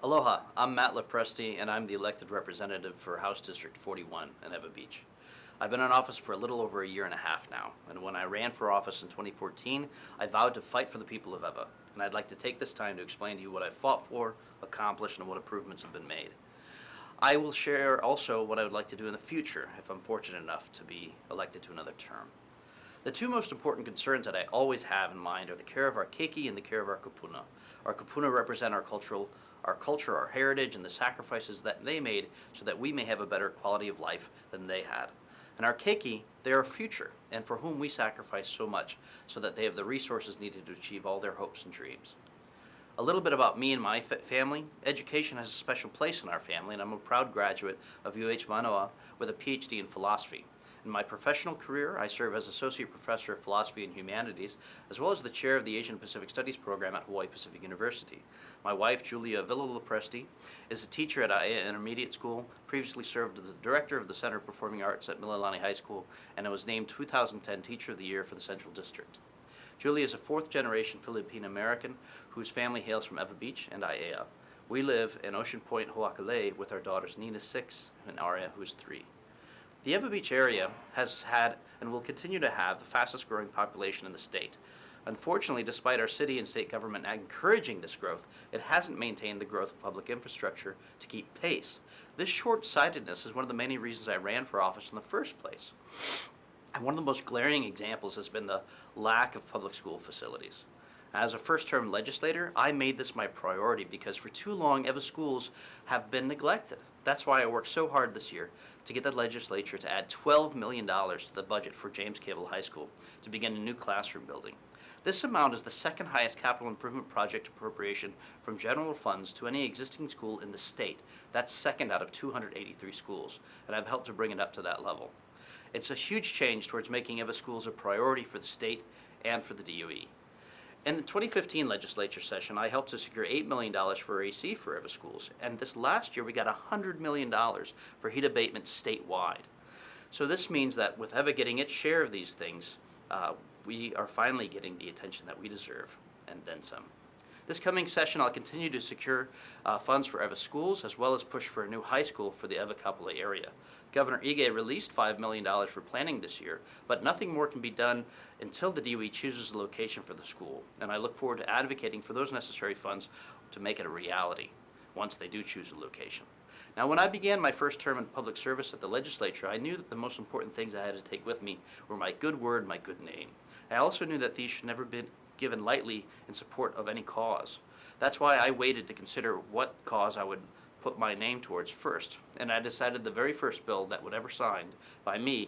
Aloha, I'm Matt LoPresti, and I'm the elected representative for House District 41 in Ewa Beach. I've been in office for a little over a year and a half now, and when I ran for office in 2014, I vowed to fight for the people of Ewa, and I'd like to take this time to explain to you what I fought for, accomplished, and what improvements have been made. I will share also what I would like to do in the future if I'm fortunate enough to be elected to another term. The two most important concerns that I always have in mind are the care of our keiki and the care of our kupuna. Our kupuna represent our culture, our heritage, and the sacrifices that they made so that we may have a better quality of life than they had. And our keiki, they are our future, and for whom we sacrifice so much so that they have the resources needed to achieve all their hopes and dreams. A little bit about me and my family. Education has a special place in our family, and I'm a proud graduate of UH Manoa with a PhD in philosophy. In my professional career, I serve as Associate Professor of Philosophy and Humanities, as well as the Chair of the Asian Pacific Studies Program at Hawaii Pacific University. My wife, Ewa Villages, is a teacher at Aiea Intermediate School, previously served as the Director of the Center of Performing Arts at Mililani High School, and was named 2010 Teacher of the Year for the Central District. Julie is a fourth-generation Filipino-American whose family hails from Ewa Beach and Aiea. We live in Ocean Pointe, Hoakalei, with our daughters Nina, 6, and Aria, who's 3. The Ewa Beach area has had and will continue to have the fastest growing population in the state. Unfortunately, despite our city and state government encouraging this growth, it hasn't maintained the growth of public infrastructure to keep pace. This short-sightedness is one of the many reasons I ran for office in the first place. And one of the most glaring examples has been the lack of public school facilities. As a first-term legislator, I made this my priority because for too long, Ewa schools have been neglected. That's why I worked so hard this year to get the legislature to add $12 million to the budget for James Cable High School to begin a new classroom building. This amount is the second highest capital improvement project appropriation from general funds to any existing school in the state. That's second out of 283 schools, and I've helped to bring it up to that level. It's a huge change towards making Ewa schools a priority for the state and for the DOE. In the 2015 legislature session, I helped to secure $8 million for AC for Ewa schools, and this last year we got $100 million for heat abatement statewide. So this means that with Ewa getting its share of these things, we are finally getting the attention that we deserve, and then some. This coming session, I'll continue to secure funds for Ewa schools, as well as push for a new high school for the Ewa Kapolei area. Governor Ige released $5 million for planning this year, but nothing more can be done until the DOE chooses a location for the school, and I look forward to advocating for those necessary funds to make it a reality once they do choose a location. Now, when I began my first term in public service at the legislature, I knew that the most important things I had to take with me were my good word, my good name. I also knew that these should never be given lightly in support of any cause. That's why I waited to consider what cause I would put my name towards first, and I decided the very first bill that would ever signed by me,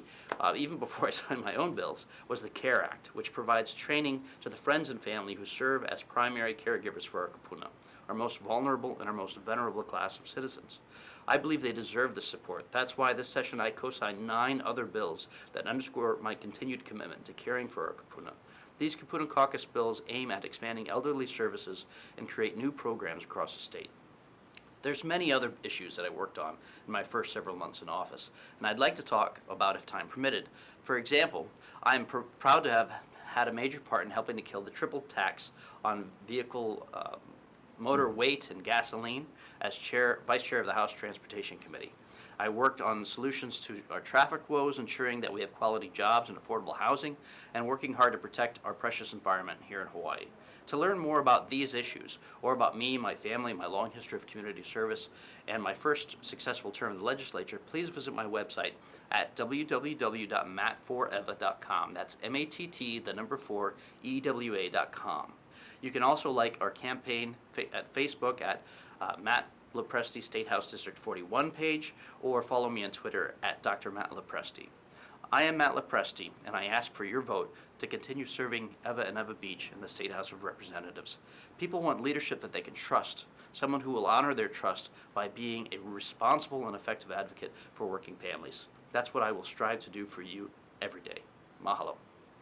even before I signed my own bills, was the CARE Act, which provides training to the friends and family who serve as primary caregivers for our kupuna, our most vulnerable and our most venerable class of citizens. I believe they deserve this support. That's why this session I co-signed 9 other bills that underscore my continued commitment to caring for our kupuna. These Kupuna Caucus bills aim at expanding elderly services and create new programs across the state. There's many other issues that I worked on in my first several months in office, and I'd like to talk about if time permitted. For example, I'm proud to have had a major part in helping to kill the triple tax on vehicle motor weight and gasoline as Vice Chair of the House Transportation Committee. I worked on solutions to our traffic woes, ensuring that we have quality jobs and affordable housing, and working hard to protect our precious environment here in Hawaii. To learn more about these issues, or about me, my family, my long history of community service, and my first successful term in the legislature, please visit my website at www.matt4ewa.com. That's MATT4EWA.com. You can also like our campaign at Facebook at Matt LoPresti State House District 41 page, or follow me on Twitter at Dr. Matt LoPresti. I am Matt LoPresti, and I ask for your vote to continue serving Ewa and Ewa Beach in the State House of Representatives. People want leadership that they can trust, someone who will honor their trust by being a responsible and effective advocate for working families. That's what I will strive to do for you every day. Mahalo.